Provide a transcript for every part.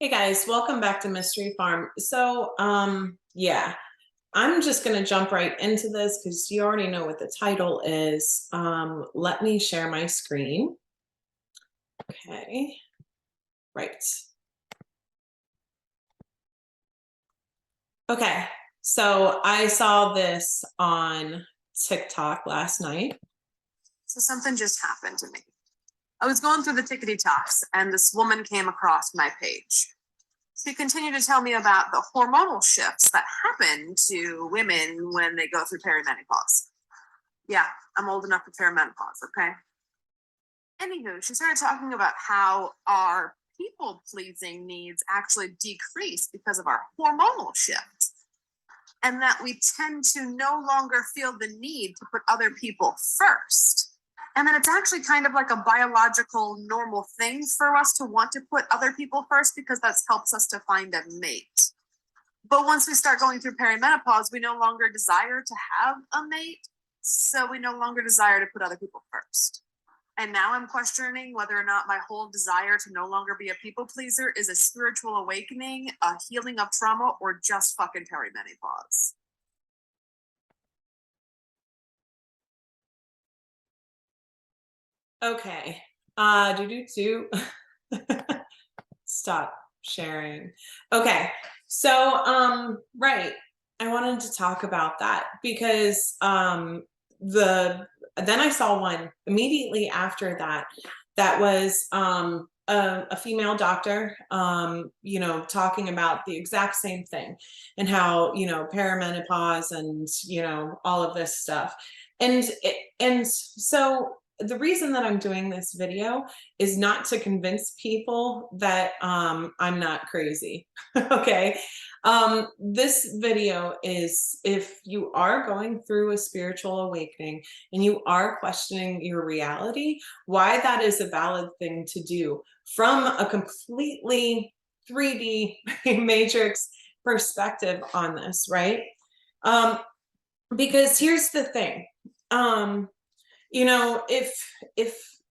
Hey guys, welcome back to Mystery Farm. Yeah, I'm just gonna jump right into this because you already know what the title is. Let me share my screen. Okay, right. Okay, so I saw this on TikTok last night. So something just happened to me. I was going through the tickety talks and this woman came across my page. She continued to tell me about the hormonal shifts that happen to women when they go through perimenopause. Yeah, I'm old enough for perimenopause, okay? Anywho, she started talking about how our people pleasing needs actually decrease because of our hormonal shifts, and that we tend to no longer feel the need to put other people first. And then it's actually kind of like a biological normal thing for us to want to put other people first because that helps us to find a mate. But once we start going through perimenopause, we no longer desire to have a mate, so we no longer desire to put other people first. And now I'm questioning whether or not my whole desire to no longer be a people pleaser is a spiritual awakening, a healing of trauma, or just fucking perimenopause. Okay, stop sharing. Okay, so right, I wanted to talk about that because then I saw one immediately after that that was a female doctor, talking about the exact same thing and how, perimenopause and, all of this stuff. And so the reason that I'm doing this video is not to convince people that I'm not crazy. Okay. This video is if you are going through a spiritual awakening and you are questioning your reality, why that is a valid thing to do from a completely 3D matrix perspective on this, right? Because here's the thing.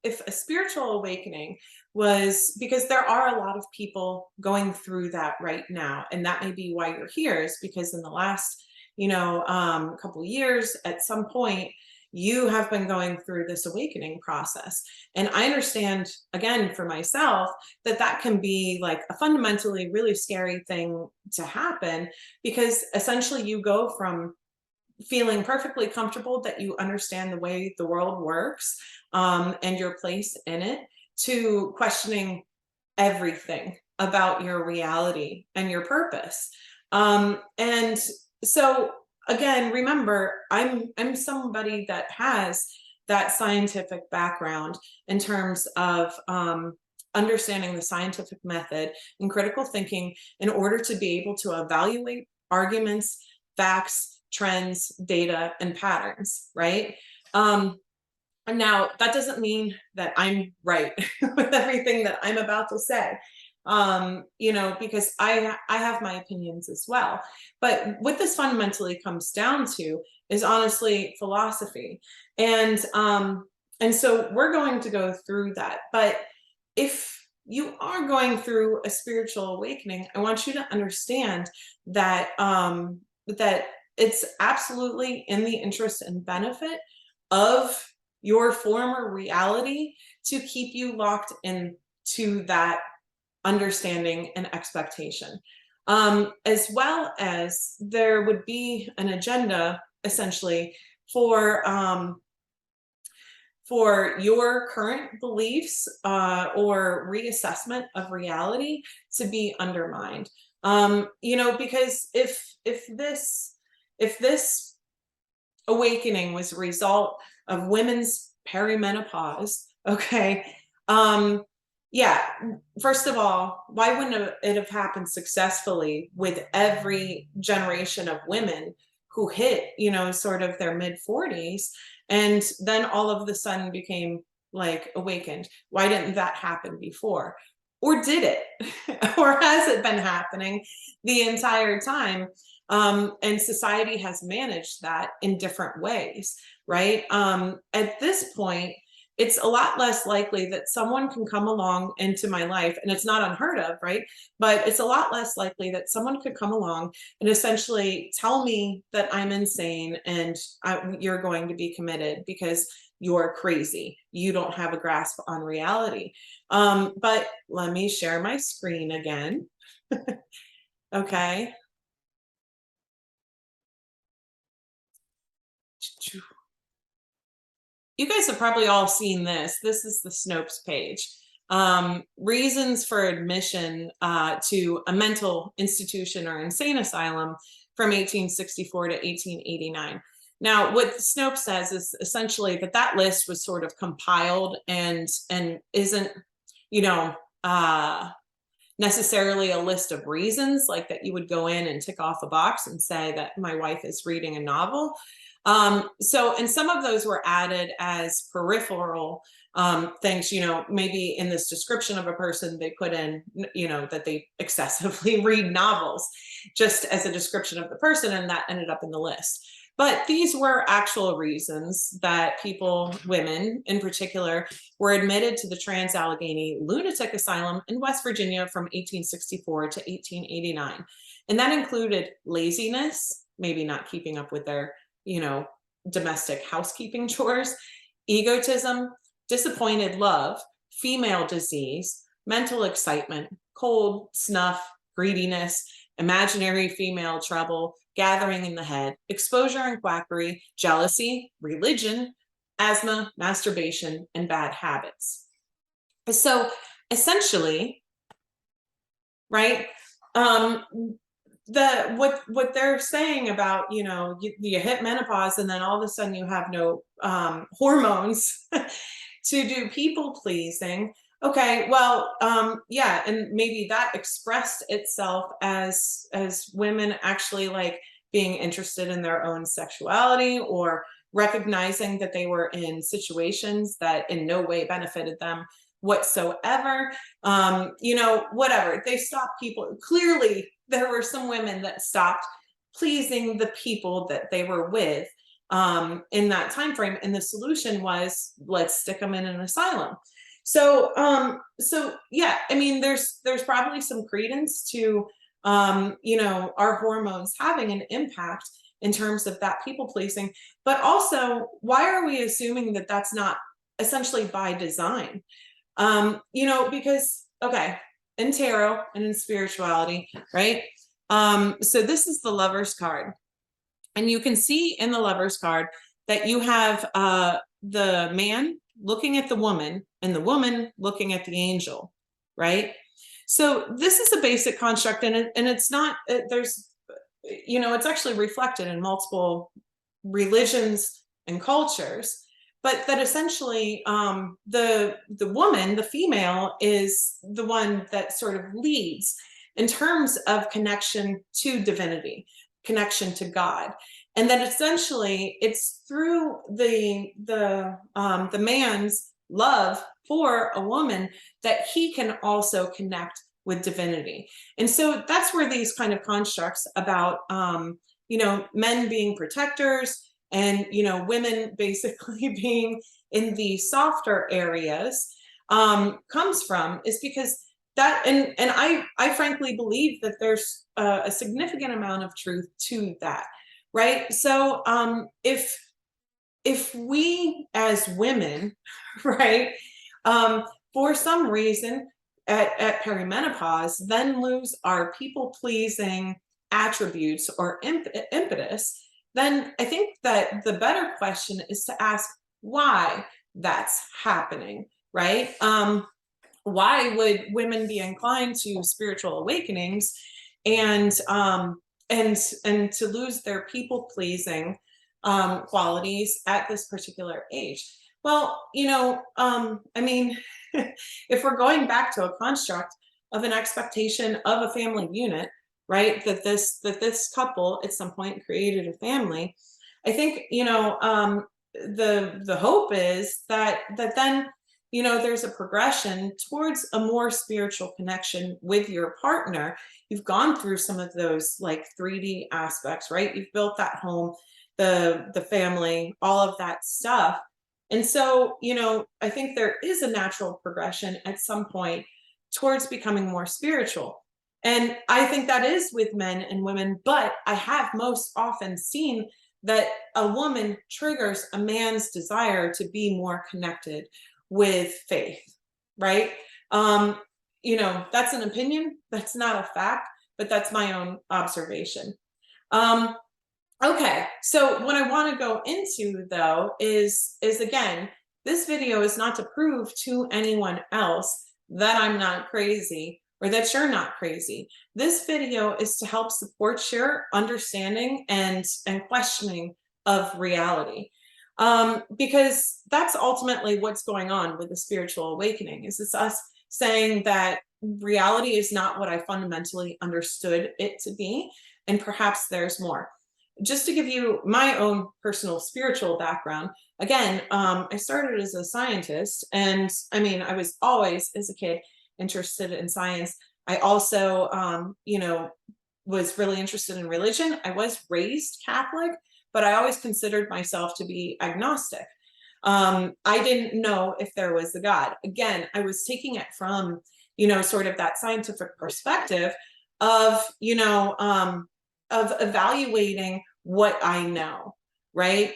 If a spiritual awakening was, because there are a lot of people going through that right now, and that may be why you're here, is because in the last couple of years at some point you have been going through this awakening process. And I understand, again, for myself, that that can be like a fundamentally really scary thing to happen, because essentially you go from feeling perfectly comfortable that you understand the way the world works, and your place in it, to questioning everything about your reality and your purpose. And so again, remember, I'm somebody that has that scientific background in terms of understanding the scientific method and critical thinking in order to be able to evaluate arguments, facts, trends, data, and patterns, right? And now that doesn't mean that I'm right with everything that I'm about to say, because I have my opinions as well. But what this fundamentally comes down to is honestly philosophy. And so we're going to go through that. But if you are going through a spiritual awakening, I want you to understand that that it's absolutely in the interest and benefit of your former reality to keep you locked into that understanding and expectation. As well as there would be an agenda essentially for your current beliefs or reassessment of reality to be undermined. Because if this awakening was a result of women's perimenopause, okay, yeah, first of all, why wouldn't it have happened successfully with every generation of women who hit, sort of their mid 40s, and then all of a sudden became like awakened? Why didn't that happen before? Or did it? Or has it been happening the entire time? And society has managed that in different ways, right? At this point, it's a lot less likely that someone can come along into my life, and it's not unheard of, right? But it's a lot less likely that someone could come along and essentially tell me that I'm insane and you're going to be committed because you're crazy. You don't have a grasp on reality. But let me share my screen again. Okay. You guys have probably all seen this. This is the Snopes page. Reasons for admission to a mental institution or insane asylum from 1864 to 1889. Now, what Snopes says is essentially that that list was sort of compiled and isn't, you know, necessarily a list of reasons like that you would go in and tick off a box and say that my wife is reading a novel. And some of those were added as peripheral things, maybe in this description of a person, they put in, that they excessively read novels just as a description of the person, and that ended up in the list. But these were actual reasons that people, women in particular, were admitted to the Trans-Allegheny Lunatic Asylum in West Virginia from 1864 to 1889. And that included laziness, maybe not keeping up with their domestic housekeeping chores, egotism, disappointed love, female disease, mental excitement, cold, snuff, greediness, imaginary female trouble, gathering in the head, exposure and quackery, jealousy, religion, asthma, masturbation, and bad habits. So essentially, right, what they're saying about you hit menopause and then all of a sudden you have no hormones to do people pleasing. Okay, well, yeah, and maybe that expressed itself as women actually like being interested in their own sexuality, or recognizing that they were in situations that in no way benefited them whatsoever. Whatever, they stopped people. Clearly there were some women that stopped pleasing the people that they were with in that time frame, and the solution was, let's stick them in an asylum. So yeah, I mean, there's probably some credence to our hormones having an impact in terms of that people pleasing. But also, why are we assuming that that's not essentially by design? Because, okay, in tarot and in spirituality, right? So this is the Lover's card. And you can see in the Lover's card that you have the man looking at the woman and the woman looking at the angel, right? So this is a basic construct, and it's not, it's actually reflected in multiple religions and cultures, but that essentially the woman, the female, is the one that sort of leads in terms of connection to divinity, connection to God. And then essentially it's through the man's love for a woman that he can also connect with divinity. And so that's where these kind of constructs about men being protectors and women basically being in the softer areas comes from, is because that, and I frankly believe that there's a significant amount of truth to that, right? So if we as women, right, for some reason at perimenopause then lose our people pleasing attributes or impetus, then I think that the better question is to ask why that's happening, right? Why would women be inclined to spiritual awakenings and to lose their people pleasing qualities at this particular age? Well, I mean, if we're going back to a construct of an expectation of a family unit, right, that this couple at some point created a family, I think the hope is that then there's a progression towards a more spiritual connection with your partner. You've gone through some of those like 3D aspects, right? You've built that home, the family, all of that stuff. And so, you know, I think there is a natural progression at some point towards becoming more spiritual. And I think that is with men and women, but I have most often seen that a woman triggers a man's desire to be more connected with faith, right? Um, you know, that's an opinion, that's not a fact, but that's my own observation. Um, okay, so what I want to go into though is again, this video is not to prove to anyone else that I'm not crazy or that you're not crazy. This video is to help support your understanding and questioning of reality. Because that's ultimately what's going on with the spiritual awakening, is it's us saying that reality is not what I fundamentally understood it to be, and perhaps there's more. Just to give you my own personal spiritual background, again, I started as a scientist, and I mean, I was always, as a kid, interested in science. I also, you know, was really interested in religion. I was raised Catholic, but I always considered myself to be agnostic. I didn't know if there was a God. Again, I was taking it from, you know, sort of that scientific perspective of, you know, of evaluating what I know, right?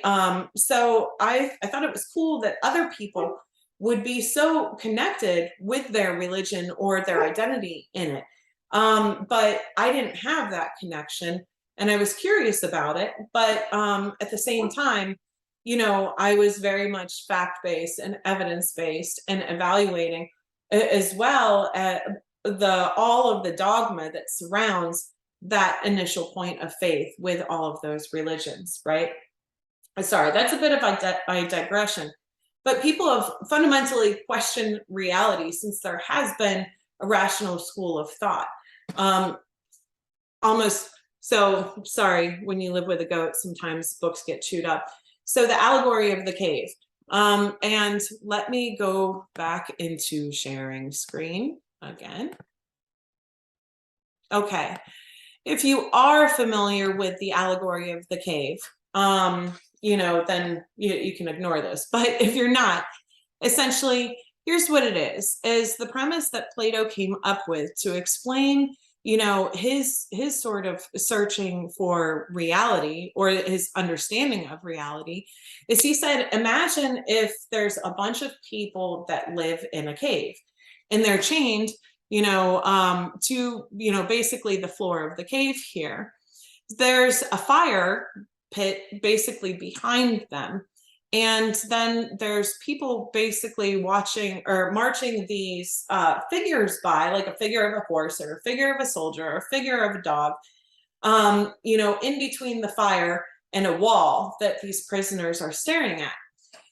So I thought it was cool that other people would be so connected with their religion or their identity in it. But I didn't have that connection, and I was curious about it. But at the same time, you know, I was very much fact-based and evidence-based and evaluating, as well as the all of the dogma that surrounds that initial point of faith with all of those religions, right? Sorry, that's a bit of a digression, but people have fundamentally questioned reality since there has been a rational school of thought. Almost, so sorry, when you live with a goat, sometimes books get chewed up. So the allegory of the cave. And let me go back into sharing screen again. Okay. If you are familiar with the allegory of the cave, you know, then you can ignore this. But if you're not, essentially, here's what it is the premise that Plato came up with to explain, you know, his sort of searching for reality, or his understanding of reality, is he said, imagine if there's a bunch of people that live in a cave and they're chained, you know, to, you know, basically the floor of the cave here. There's a fire pit basically behind them. And then there's people basically watching or marching these figures by, like a figure of a horse or a figure of a soldier or a figure of a dog, you know, in between the fire and a wall that these prisoners are staring at.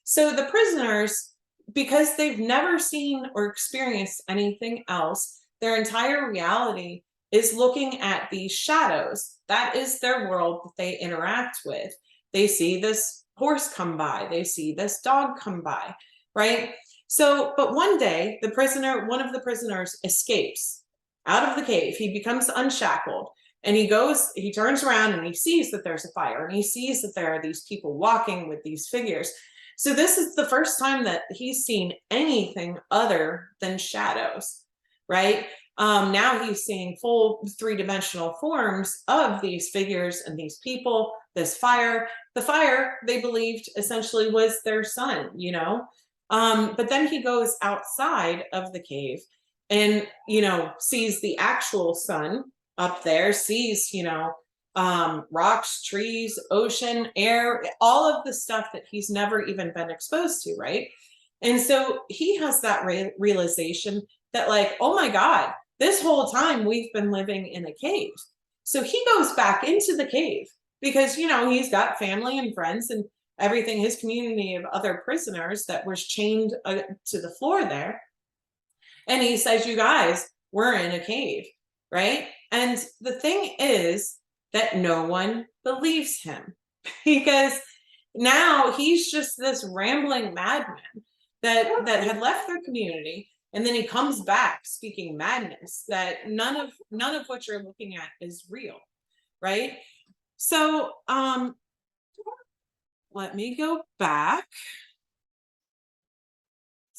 So the prisoners, because they've never seen or experienced anything else, their entire reality is looking at these shadows. That is their world that they interact with. They see this horse come by, they see this dog come by, right? So, but one day, one of the prisoners escapes out of the cave. He becomes unshackled, and he turns around and he sees that there's a fire, and he sees that there are these people walking with these figures. So this is the first time that he's seen anything other than shadows, right? Now he's seeing full three-dimensional forms of these figures and these people, this fire. The fire, they believed, essentially was their son, you know? But then he goes outside of the cave and, you know, sees the actual sun up there, sees, you know, rocks, trees, ocean, air, all of the stuff that he's never even been exposed to, right? And so he has that realization that, like, oh my God, this whole time we've been living in a cave. So he goes back into the cave because, you know, he's got family and friends and everything, his community of other prisoners that was chained to the floor there. And he says, you guys, we're in a cave, right? And the thing is that no one believes him because now he's just this rambling madman that had left their community, and then he comes back speaking madness that none of what you're looking at is real, right? So let me go back.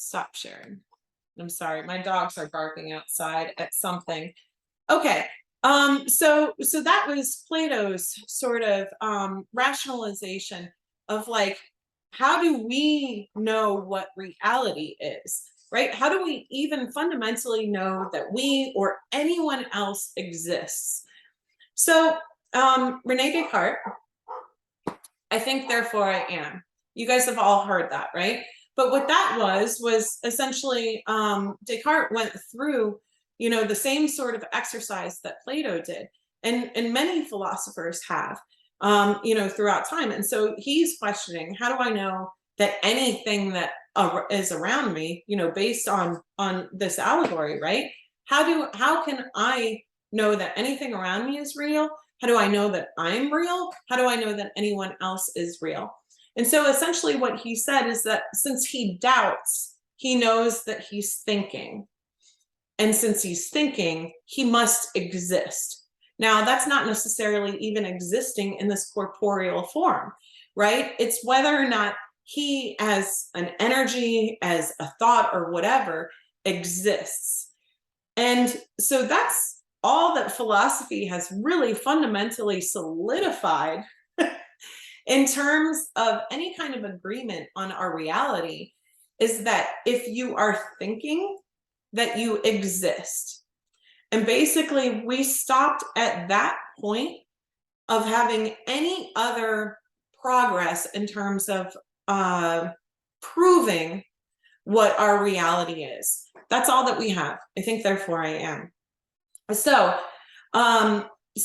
stop sharing. I'm sorry, my dogs are barking outside at something. Okay, so that was Plato's sort of rationalization of like, how do we know what reality is, right? How do we even fundamentally know that we or anyone else exists? So Rene Descartes, I think, therefore I am. You guys have all heard that, right? But what that was essentially Descartes went through, you know, the same sort of exercise that Plato did, and many philosophers have, you know, throughout time. And so he's questioning, how do I know that anything that is around me, you know, based on this allegory, right? How can I know that anything around me is real? How do I know that I'm real? How do I know that anyone else is real? And so essentially what he said is that since he doubts, he knows that he's thinking. And since he's thinking, he must exist. Now, that's not necessarily even existing in this corporeal form, right? It's whether or not he, as an energy, as a thought, or whatever, exists. And so that's all that philosophy has really fundamentally solidified in terms of any kind of agreement on our reality, is that if you are thinking, that you exist. And basically, we stopped at that point of having any other progress in terms of proving what our reality is. That's all that we have. I think, therefore I am. So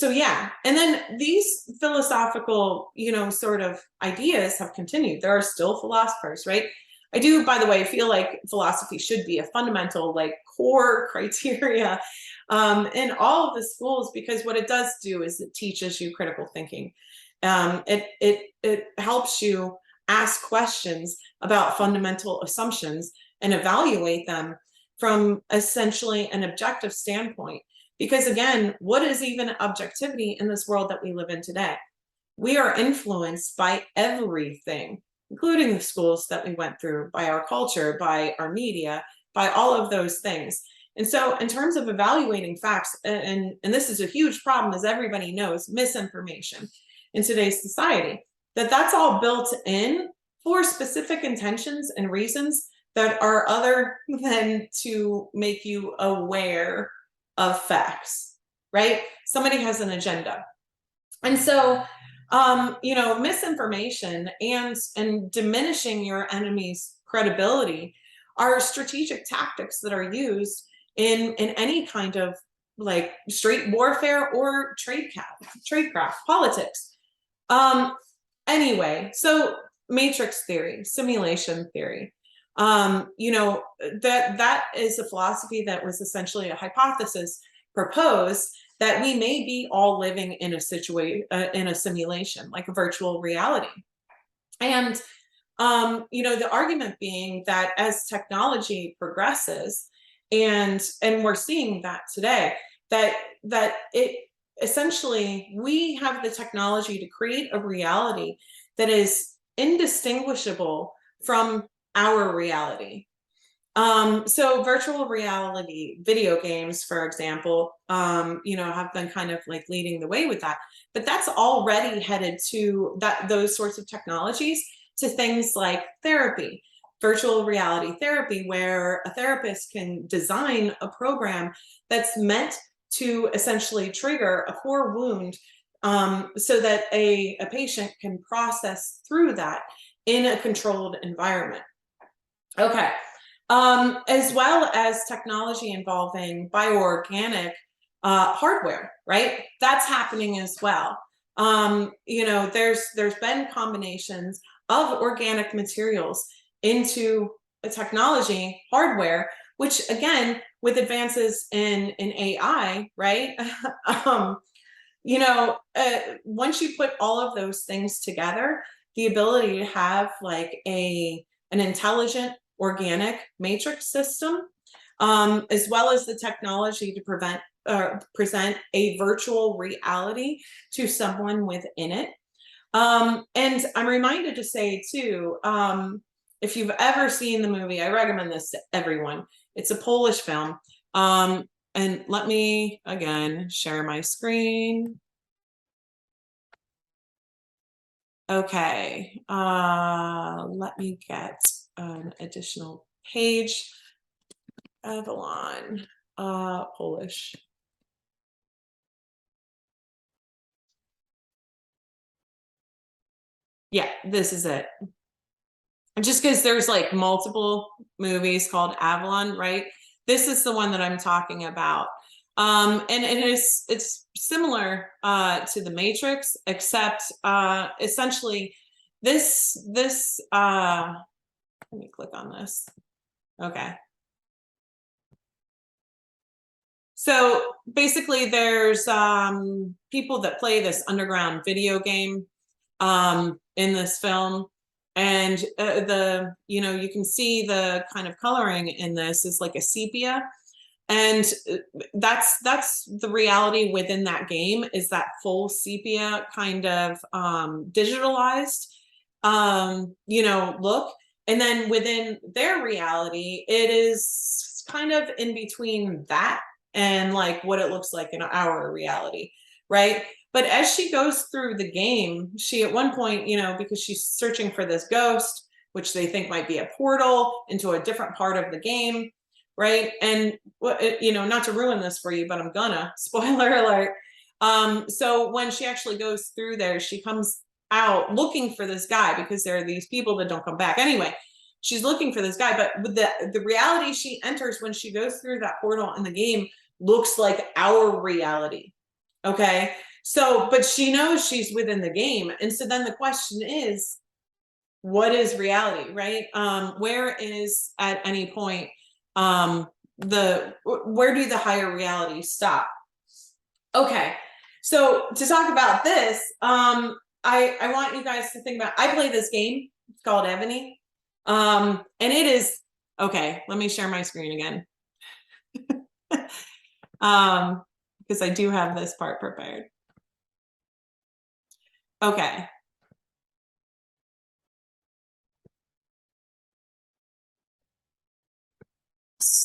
yeah, and then these philosophical, you know, sort of ideas have continued. There are still philosophers, right? I do, by the way, feel like philosophy should be a fundamental, like, core criteria in all of the schools, because what it does do is it teaches you critical thinking. It helps you ask questions about fundamental assumptions and evaluate them from essentially an objective standpoint. Because again, what is even objectivity in this world that we live in today? We are influenced by everything, including the schools that we went through, by our culture, by our media, by all of those things. And so in terms of evaluating facts, and this is a huge problem, as everybody knows, misinformation in today's society, that's all built in for specific intentions and reasons that are other than to make you aware of facts, right? Somebody has an agenda. And so, you know, misinformation and diminishing your enemy's credibility are strategic tactics that are used in any kind of, like, straight warfare or tradecraft, politics. Anyway, so matrix theory, simulation theory, you know, that is a philosophy that was essentially a hypothesis proposed that we may be all living in a situation, in a simulation, like a virtual reality. And you know, the argument being that as technology progresses, and we're seeing that today, that it essentially, we have the technology to create a reality that is indistinguishable from our reality. So virtual reality, video games, for example, you know, have been kind of like leading the way with that. But that's already headed to those sorts of technologies, to things like therapy, virtual reality therapy, where a therapist can design a program that's meant to essentially trigger a core wound, so that a patient can process through that in a controlled environment. Okay. As well as technology involving bioorganic hardware, right? That's happening as well. You know, there's been combinations of organic materials into a technology hardware, which again, with advances in AI, right? You know, once you put all of those things together, the ability to have like an intelligent organic matrix system, as well as the technology to present a virtual reality to someone within it. And I'm reminded to say too, if you've ever seen the movie, I recommend this to everyone. It's a Polish film. And let me again share my screen. Okay, let me get an additional page. Avalon, Polish. Yeah, this is it. Just because there's like multiple movies called Avalon, right? This is the one that I'm talking about. And it's similar to the Matrix, except essentially this let me click on this. Okay. So basically there's people that play this underground video game in this film, and you can see the kind of coloring in this is like a sepia, and that's the reality within that game, is that full sepia kind of digitalized look. And then within their reality, it is kind of in between that and like what it looks like in our reality, right? But as she goes through the game, she at one point, because she's searching for this ghost, which they think might be a portal into a different part of the game, right? And not to ruin this for you, but I'm gonna, spoiler alert. So when she actually goes through there, she comes out looking for this guy, because there are these people that don't come back. Anyway, she's looking for this guy, but with the reality she enters when she goes through that portal in the game looks like our reality. Okay. So, but she knows she's within the game. And so then the question is, what is reality, right? Where is at any point where do the higher realities stop? Okay. So to talk about this, I want you guys to think about, I play this game, it's called Ebony. And it is, okay, let me share my screen again. Because I do have this part prepared. Okay.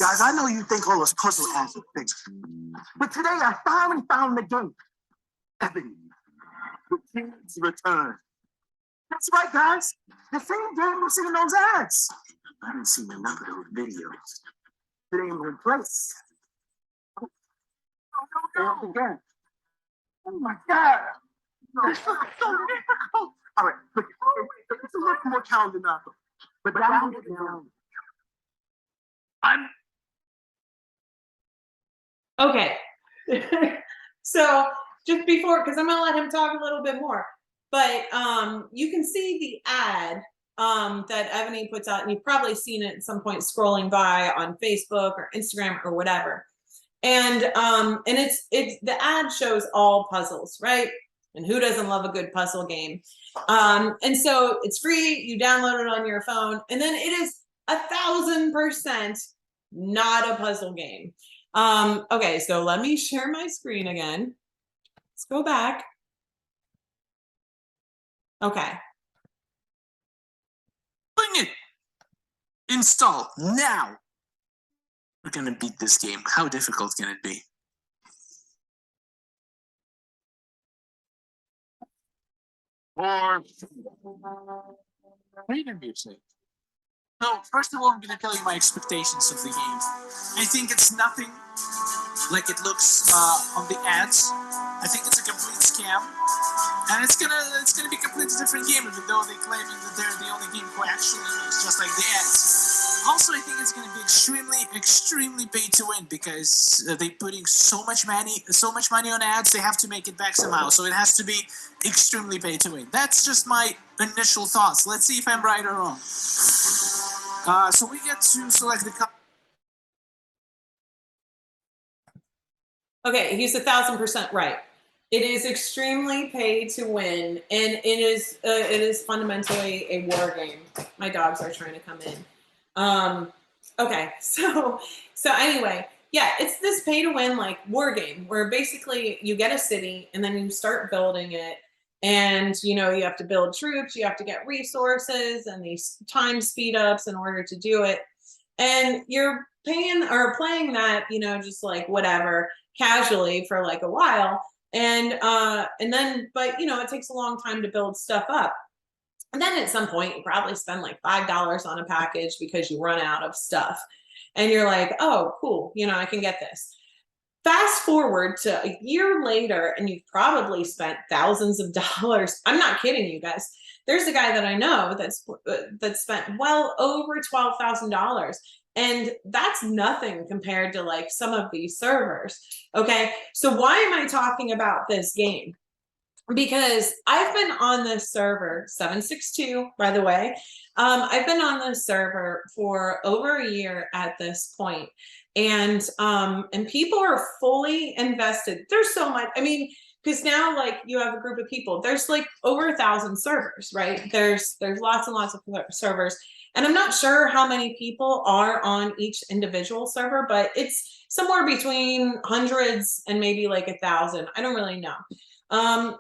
Guys, I know you think all those puzzle ads are things, but today I finally found the game. Ebony, the King's Return. That's right, guys. The same game you see in those ads. I haven't seen enough of those videos. It ain't in place. Oh, no. Again. Oh my God. No. It's so difficult. All right, but it's a little more challenging now. But down it down. I'm okay. So just before, because I'm gonna let him talk a little bit more, but you can see the ad that Ebony puts out, and you've probably seen it at some point scrolling by on Facebook or Instagram or whatever. And it's the ad shows all puzzles, right? And who doesn't love a good puzzle game? And so it's free, you download it on your phone, and then it is 1,000% not a puzzle game. Okay, so let me share my screen again. Let's go back. Okay. bring it. Install now. We're gonna beat this game. How difficult can it be? Or freedom music. So first of all, I'm gonna tell you my expectations of the game. I think it's nothing like it looks on the ads. I think it's a complete scam, and it's gonna be a completely different game, even though they're claiming that they're the only game who actually looks just like the ads. Also, I think it's gonna be extremely pay to win, because they're putting so much money on ads. They have to make it back somehow, so it has to be extremely pay to win. That's just my initial thoughts. Let's see if I'm right or wrong. So we get to select the. Okay, he's 1,000% right. It is extremely pay to win, and it is fundamentally a war game. My dogs are trying to come in. Okay, so anyway, yeah, it's this pay to win like war game where basically you get a city and then you start building it, and you know, you have to build troops, you have to get resources and these time speed ups in order to do it, and you're paying or playing that, you know, just like whatever, casually for like a while, and then, but you know, it takes a long time to build stuff up. And then at some point, you probably spend like $5 on a package because you run out of stuff. And you're like, oh, cool, you know, I can get this. Fast forward to a year later, and you've probably spent thousands of dollars. I'm not kidding you guys. There's a guy that I know that spent well over $12,000. And that's nothing compared to like some of these servers. Okay. So why am I talking about this game? Because I've been on this server 762, by the way. I've been on this server for over a year at this point, and people are fully invested. There's so much. I mean, because now like you have a group of people. There's like over 1,000 servers, right? There's lots and lots of servers, and I'm not sure how many people are on each individual server, but it's somewhere between hundreds and maybe like 1,000. I don't really know. And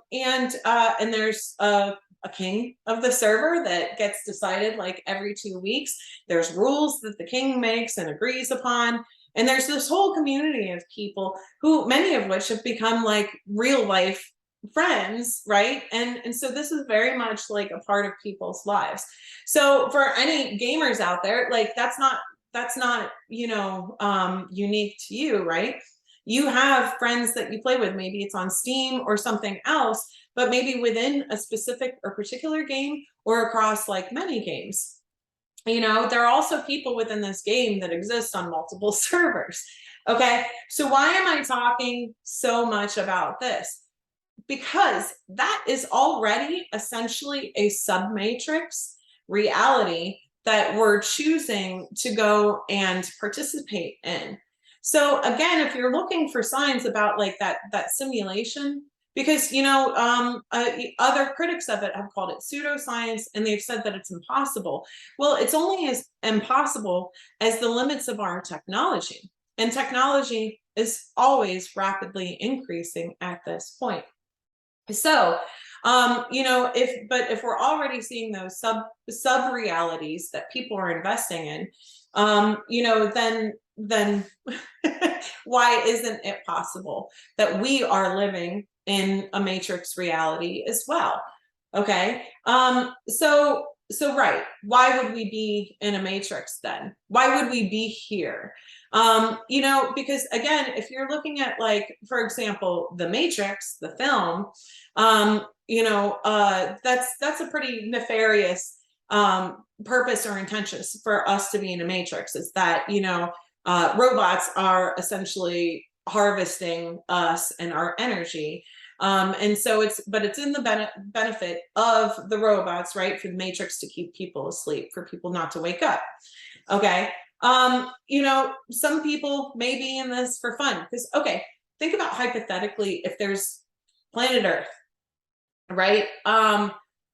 there's a king of the server that gets decided like every 2 weeks. There's rules that the king makes and agrees upon. And there's this whole community of people who, many of which have become like real life friends, right? And so this is very much like a part of people's lives. So for any gamers out there, like that's not, you know, unique to you, right? You have friends that you play with, maybe it's on Steam or something else, but maybe within a specific or particular game or across like many games. You know, there are also people within this game that exist on multiple servers. Okay, so why am I talking so much about this? Because that is already essentially a submatrix reality that we're choosing to go and participate in. So again, if you're looking for signs about like that simulation, because you know, other critics of it have called it pseudoscience, and they've said that it's impossible. Well, it's only as impossible as the limits of our technology, and technology is always rapidly increasing at this point. So, you know, if we're already seeing those sub realities that people are investing in, you know, then why isn't it possible that we are living in a matrix reality as well? Okay. So right, why would we be in a matrix then? Why would we be here? You know, because again, if you're looking at like, for example, The Matrix, the film, you know, that's a pretty nefarious purpose or intention for us to be in a matrix, is that, you know, robots are essentially harvesting us and our energy. And so it's in the benefit of the robots, right? For the matrix to keep people asleep, for people not to wake up. Okay. You know, some people may be in this for fun because, okay, think about hypothetically, if there's planet Earth, right?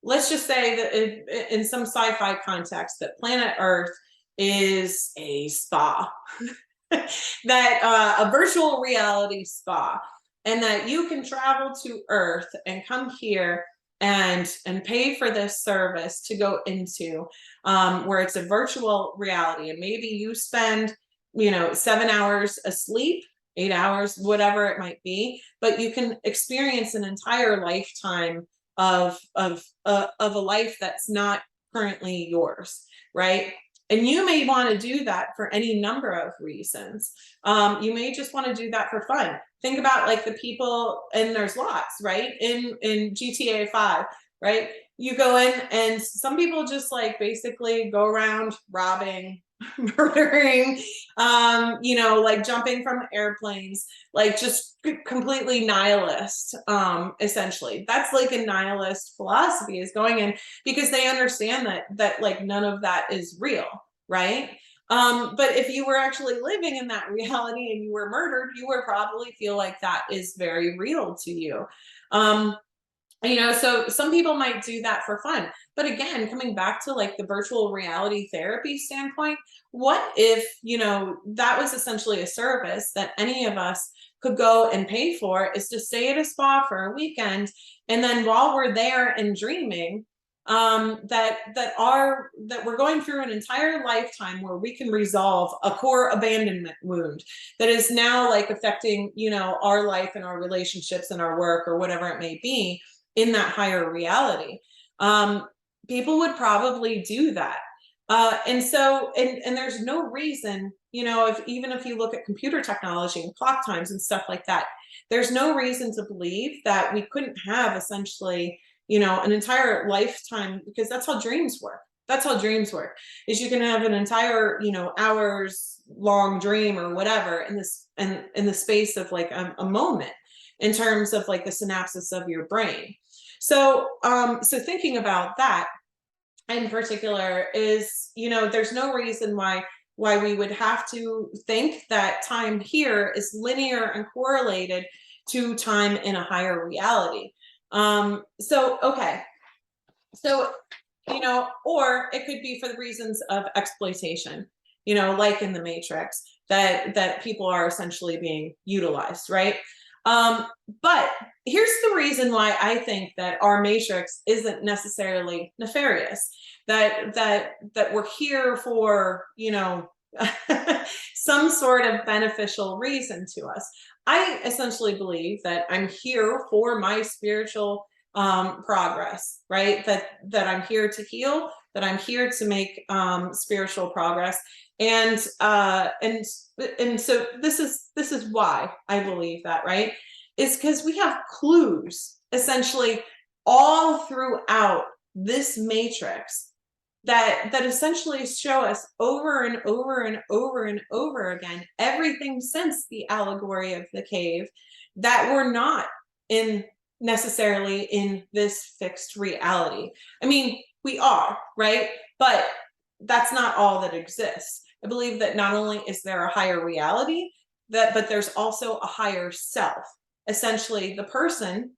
Let's just say that in some sci-fi context, that planet Earth is a spa, that a virtual reality spa, and that you can travel to Earth and come here and pay for this service to go into, where it's a virtual reality, and maybe you spend, you know, 7 hours asleep, 8 hours, whatever it might be, but you can experience an entire lifetime of a life that's not currently yours, right? And you may want to do that for any number of reasons. You may just want to do that for fun. Think about like the people, and there's lots, right? In GTA 5, right? You go in and some people just like basically go around robbing, murdering, you know, like jumping from airplanes, like just completely nihilist, essentially. That's like a nihilist philosophy, is going in because they understand that like none of that is real, right? But if you were actually living in that reality and you were murdered, you would probably feel like that is very real to you. You know, so some people might do that for fun. But again, coming back to like the virtual reality therapy standpoint, what if, you know, that was essentially a service that any of us could go and pay for, is to stay at a spa for a weekend, and then while we're there and dreaming, that we're going through an entire lifetime where we can resolve a core abandonment wound that is now like affecting, you know, our life and our relationships and our work or whatever it may be in that higher reality. People would probably do that. And so, and there's no reason, you know, if even if you look at computer technology and clock times and stuff like that, there's no reason to believe that we couldn't have essentially, you know, an entire lifetime, because that's how dreams work. That's how dreams work, is you can have an entire, you know, hours long dream or whatever in this, in the space of like a moment, in terms of like the synapses of your brain. So, so thinking about that in particular is, you know, there's no reason why we would have to think that time here is linear and correlated to time in a higher reality. So, okay. So, you know, or it could be for the reasons of exploitation, you know, like in the Matrix, that people are essentially being utilized, right? But here's the reason why I think that our Matrix isn't necessarily nefarious, that we're here for, you know, some sort of beneficial reason to us. I essentially believe that I'm here for my spiritual progress, right? That I'm here to heal, that I'm here to make spiritual progress, and so this is why I believe that, right? Is because we have clues essentially all throughout this matrix that essentially show us over and over and over and over again, everything since the allegory of the cave, that we're not in necessarily in this fixed reality. I mean, we are, right? But that's not all that exists. I believe that not only is there a higher reality, but there's also a higher self. Essentially, the person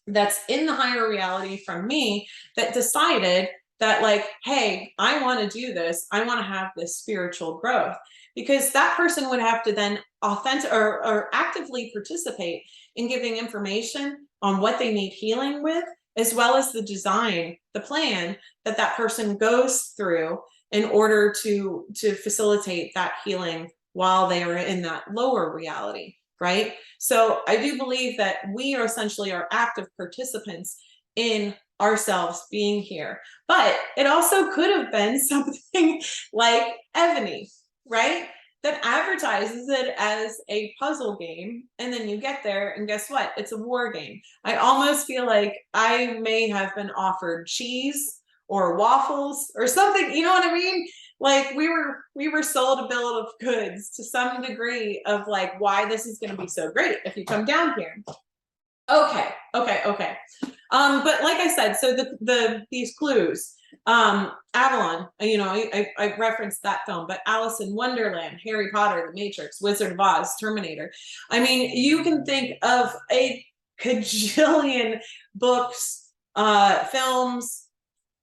that's in the higher reality from me that decided that, like, hey, I want to do this, I want to have this spiritual growth, because that person would have to then authentic or actively participate in giving information on what they need healing with, as well as the design, the plan that that person goes through in order to facilitate that healing while they are in that lower reality, right? So I do believe that we are essentially are active participants in ourselves being here. But it also could have been something like Ebony, right? That advertises it as a puzzle game, and then you get there and guess what? It's a war game. I almost feel like I may have been offered cheese or waffles or something, you know what I mean? Like we were sold a bill of goods to some degree of like why this is going to be so great if you come down here. Okay. But like I said, so these clues, Avalon, you know, I referenced that film, but Alice in Wonderland, Harry Potter, The Matrix, Wizard of Oz, Terminator. I mean, you can think of a cajillion books, films,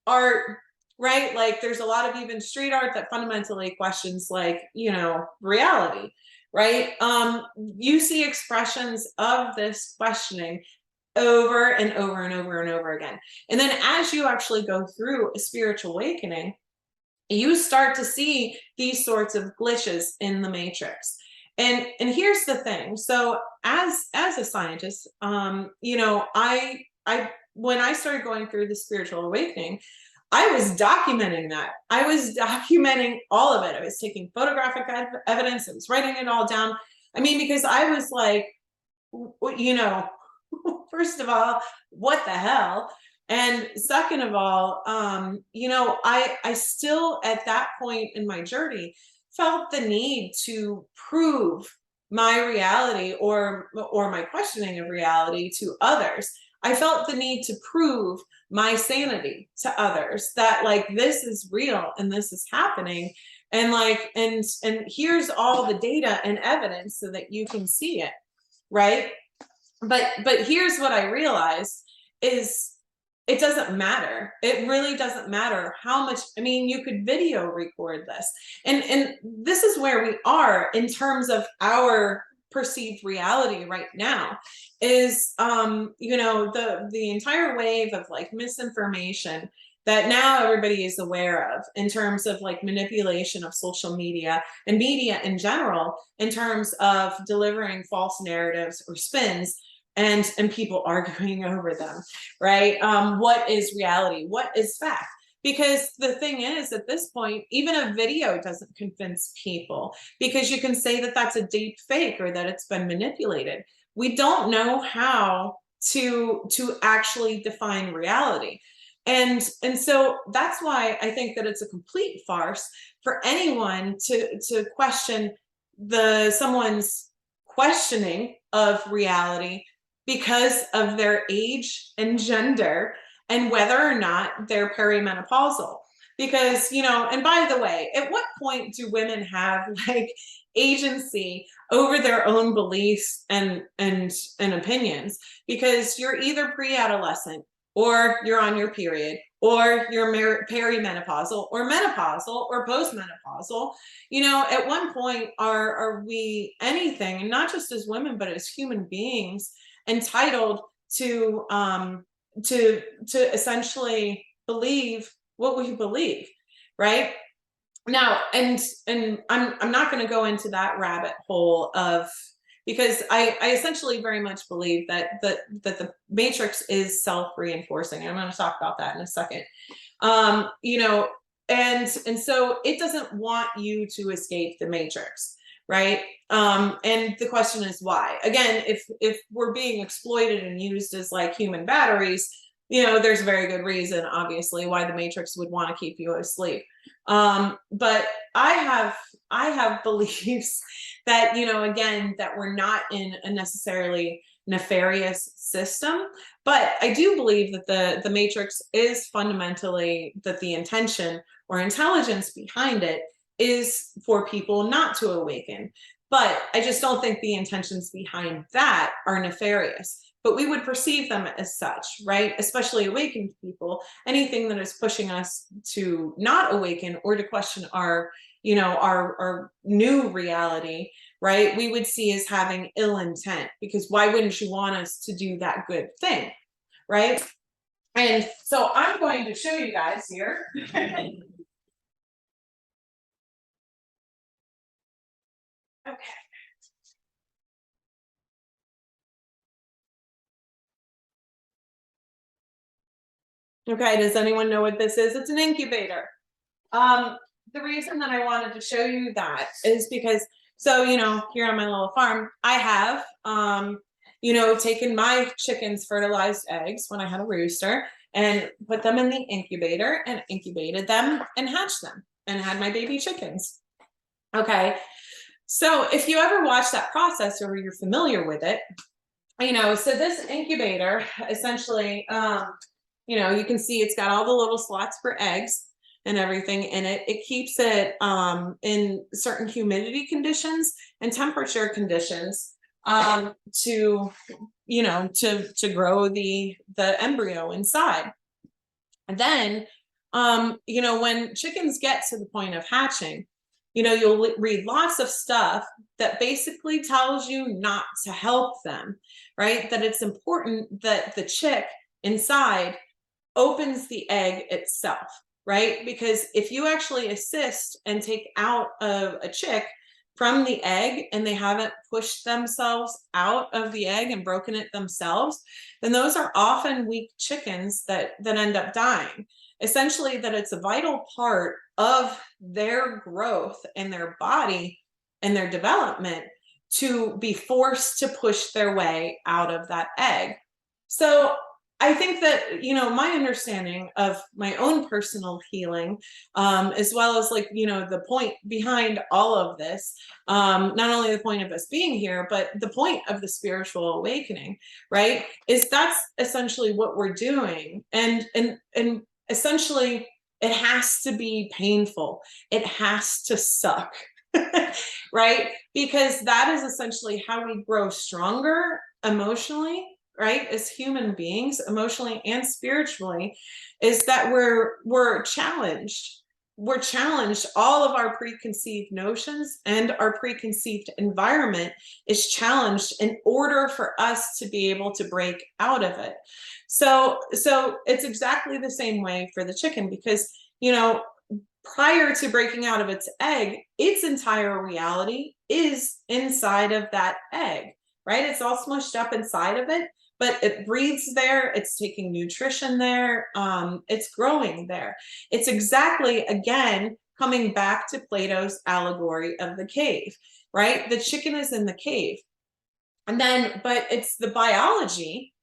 art, right? Like there's a lot of even street art that fundamentally questions, like, you know, reality, right? You see expressions of this questioning over and over and over and over again. And then as you actually go through a spiritual awakening, you start to see these sorts of glitches in the matrix. And here's the thing. So as a scientist, you know, I when I started going through the spiritual awakening, I was documenting that. I was documenting all of it. I was taking photographic evidence. I was writing it all down. I mean, because I was like, you know, first of all, what the hell? And second of all, you know, I still at that point in my journey felt the need to prove my reality or my questioning of reality to others. I felt the need to prove my sanity to others, that like this is real and this is happening, and like and here's all the data and evidence so that you can see it, right? But here's what I realized is it doesn't matter. It really doesn't matter how much, I mean, you could video record this. And this is where we are in terms of our perceived reality right now is you know, the entire wave of like misinformation that now everybody is aware of in terms of like manipulation of social media and media in general, in terms of delivering false narratives or spins and people arguing over them, right? What is reality? What is fact? Because the thing is, at this point, even a video doesn't convince people, because you can say that that's a deep fake or that it's been manipulated. We don't know how to actually define reality. And so that's why I think that it's a complete farce for anyone to question someone's questioning of reality because of their age and gender and whether or not they're perimenopausal. Because, you know, and by the way, at what point do women have like agency over their own beliefs and opinions? Because you're either pre-adolescent, or you're on your period, or you're perimenopausal or menopausal or postmenopausal. You know, at one point, are we anything, and not just as women, but as human beings, entitled to essentially believe what we believe, right? Now, and I'm not going to go into that rabbit hole of, because I essentially very much believe that the matrix is self-reinforcing. I'm going to talk about that in a second. You know, and so it doesn't want you to escape the matrix, right? And the question is why. Again, if we're being exploited and used as like human batteries, you know, there's a very good reason, obviously, why the matrix would want to keep you asleep. But I have beliefs that, you know, again, that we're not in a necessarily nefarious system, but I do believe that the matrix is fundamentally, that the intention or intelligence behind it is for people not to awaken. But I just don't think the intentions behind that are nefarious. But we would perceive them as such, right? Especially awakened people. Anything that is pushing us to not awaken or to question our, you know, our new reality, right? We would see as having ill intent, because why wouldn't you want us to do that good thing, right? And so I'm going to show you guys here. Okay. Okay, does anyone know what this is? It's an incubator. The reason that I wanted to show you that is because, so, you know, here on my little farm, I have, you know, taken my chickens' fertilized eggs when I had a rooster and put them in the incubator and incubated them and hatched them and had my baby chickens. Okay, so if you ever watch that process or you're familiar with it, you know, so this incubator essentially, you know, you can see it's got all the little slots for eggs and everything in it. It keeps it in certain humidity conditions and temperature conditions to, you know, to grow the embryo inside. And then, you know, when chickens get to the point of hatching, you know, you'll read lots of stuff that basically tells you not to help them, right? That it's important that the chick inside opens the egg itself, right? Because if you actually assist and take out a chick from the egg and they haven't pushed themselves out of the egg and broken it themselves, then those are often weak chickens that end up dying. Essentially, that it's a vital part of their growth and their body and their development to be forced to push their way out of that egg. So I think that, you know, my understanding of my own personal healing, as well as like, you know, the point behind all of this, not only the point of us being here, but the point of the spiritual awakening, right? Is that's essentially what we're doing. And essentially it has to be painful. It has to suck, right? Because that is essentially how we grow stronger emotionally right, as human beings, emotionally and spiritually, is that we're challenged. We're challenged. All of our preconceived notions and our preconceived environment is challenged in order for us to be able to break out of it. So it's exactly the same way for the chicken, because, you know, prior to breaking out of its egg, its entire reality is inside of that egg, right? It's all smushed up inside of it, but it breathes there. It's taking nutrition there. It's growing there. It's exactly, again, coming back to Plato's allegory of the cave, right? The chicken is in the cave. And then, but it's the biology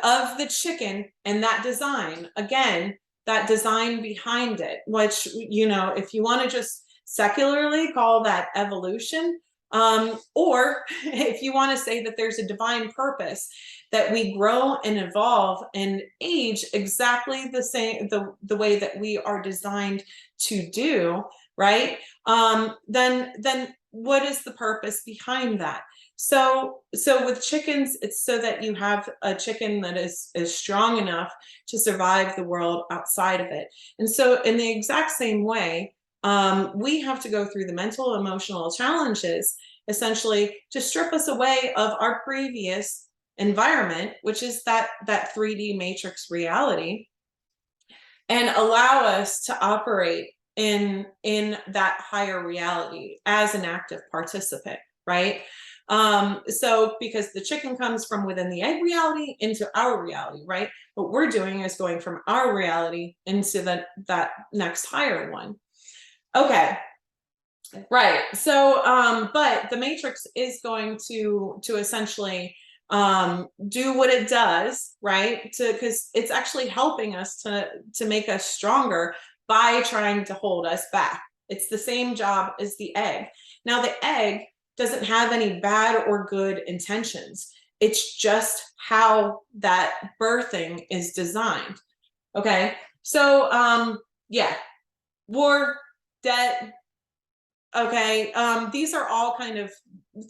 of the chicken and that design, again, that design behind it, which, you know, if you want to just secularly call that evolution, or if you want to say that there's a divine purpose, that we grow and evolve and age exactly the same, the way that we are designed to do, right? Then what is the purpose behind that? So with chickens, it's so that you have a chicken that is strong enough to survive the world outside of it. And so in the exact same way, we have to go through the mental, emotional challenges, essentially, to strip us away of our previous environment, which is that 3D matrix reality, and allow us to operate in that higher reality as an active participant, right? So because the chicken comes from within the egg reality into our reality, right? What we're doing is going from our reality into that next higher one. Okay. Right. So, but the matrix is going to essentially do what it does, right? Because it's actually helping us to make us stronger by trying to hold us back. It's the same job as the egg. Now, the egg doesn't have any bad or good intentions. It's just how that birthing is designed. Okay. So, yeah, war, debt. Okay. These are all kind of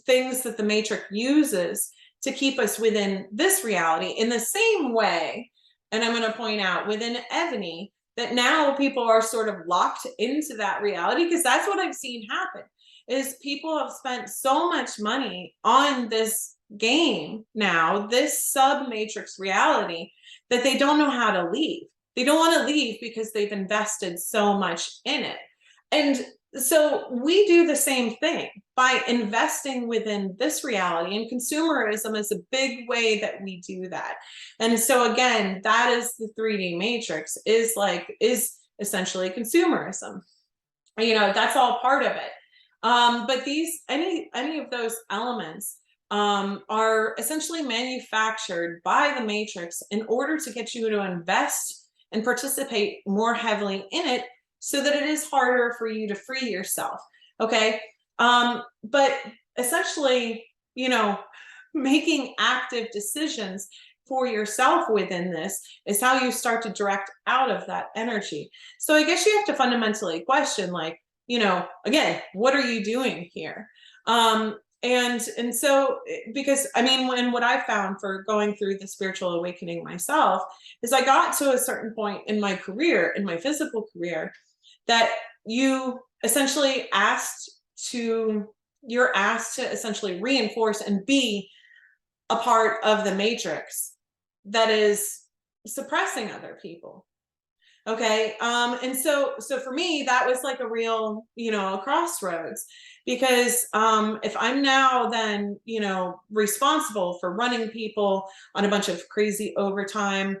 things that the matrix uses to keep us within this reality in the same way. And I'm going to point out within Ebony that now people are sort of locked into that reality, because that's what I've seen happen. Is people have spent so much money on this game now, this sub matrix reality, that they don't know how to leave. They don't want to leave because they've invested so much in it. And so we do the same thing by investing within this reality, and consumerism is a big way that we do that. And so again, that is the 3D matrix, is essentially consumerism. You know, that's all part of it. But any of those elements are essentially manufactured by the matrix in order to get you to invest and participate more heavily in it, so that it is harder for you to free yourself. Okay. But essentially, you know, making active decisions for yourself within this is how you start to direct out of that energy. So I guess you have to fundamentally question, like, you know, again, what are you doing here? And so, because I mean, what I found for going through the spiritual awakening myself is I got to a certain point in my career, in my physical career, that you're asked to essentially reinforce and be a part of the matrix that is suppressing other people. Okay. And so for me, that was like a real, you know, a crossroads, because if I'm now then, you know, responsible for running people on a bunch of crazy overtime,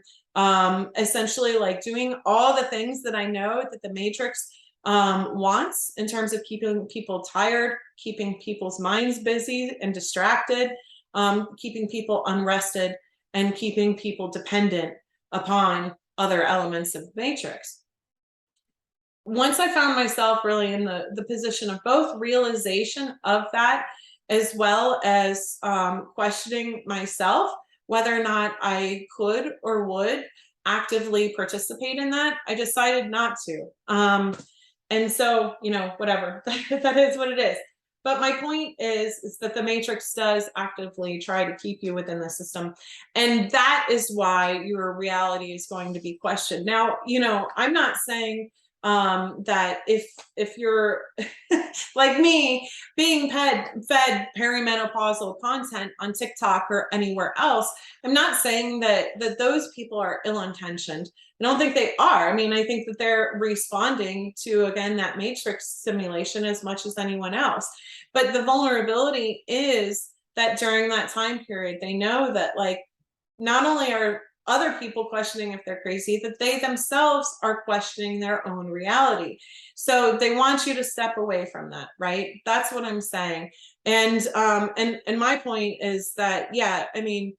essentially like doing all the things that I know that the matrix wants in terms of keeping people tired, keeping people's minds busy and distracted, keeping people unrested, and keeping people dependent upon other elements of the matrix. Once I found myself really in the position of both realization of that, as well as questioning myself whether or not I could or would actively participate in that, I decided not to. And so, you know, whatever, that is what it is. But my point is that the matrix does actively try to keep you within the system. And that is why your reality is going to be questioned. Now, you know, I'm not saying that if you're like me being fed perimenopausal content on TikTok or anywhere else, I'm not saying that those people are ill-intentioned. I don't think they are. I mean, I think that they're responding to, again, that matrix simulation as much as anyone else. But the vulnerability is that during that time period, they know that, like, not only are other people questioning if they're crazy, that they themselves are questioning their own reality. So they want you to step away from that, right? That's what I'm saying. And my point is that, yeah, I mean,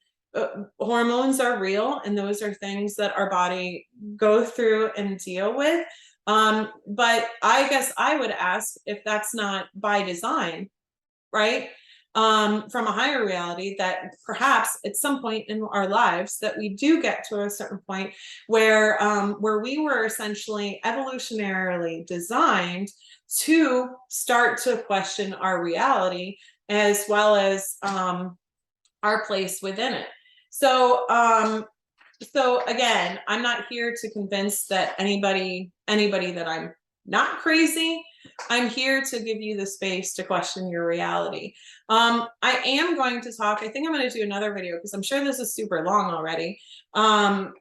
hormones are real, and those are things that our body go through and deal with. But I guess I would ask if that's not by design, right? From a higher reality, that perhaps at some point in our lives that we do get to a certain point where we were essentially evolutionarily designed to start to question our reality as well as our place within it. So so again, I'm not here to convince that anybody that I'm not crazy. I'm here to give you the space to question your reality. I am going to talk, I think I'm going to do another video because I'm sure this is super long already, on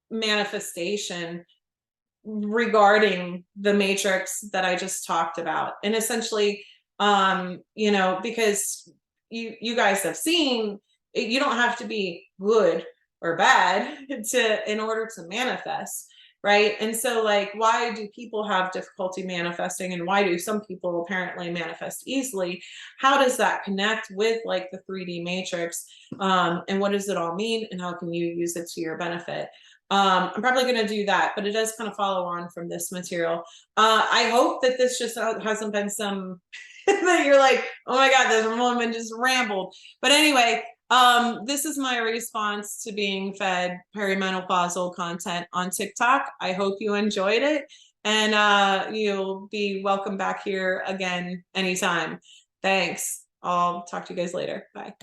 manifestation regarding the matrix that I just talked about. And essentially, you know, because you guys have seen, you don't have to be good or bad in order to manifest, right? And so, like, why do people have difficulty manifesting, and why do some people apparently manifest easily? How does that connect with, like, the 3D matrix, and what does it all mean, and how can you use it to your benefit? I'm probably going to do that, but it does kind of follow on from this material. I hope that this just hasn't been some that you're like, oh my god, this woman just rambled. But anyway, this is my response to being fed perimenopausal content on TikTok. I hope you enjoyed it, and you'll be welcome back here again anytime. Thanks. I'll talk to you guys later. Bye.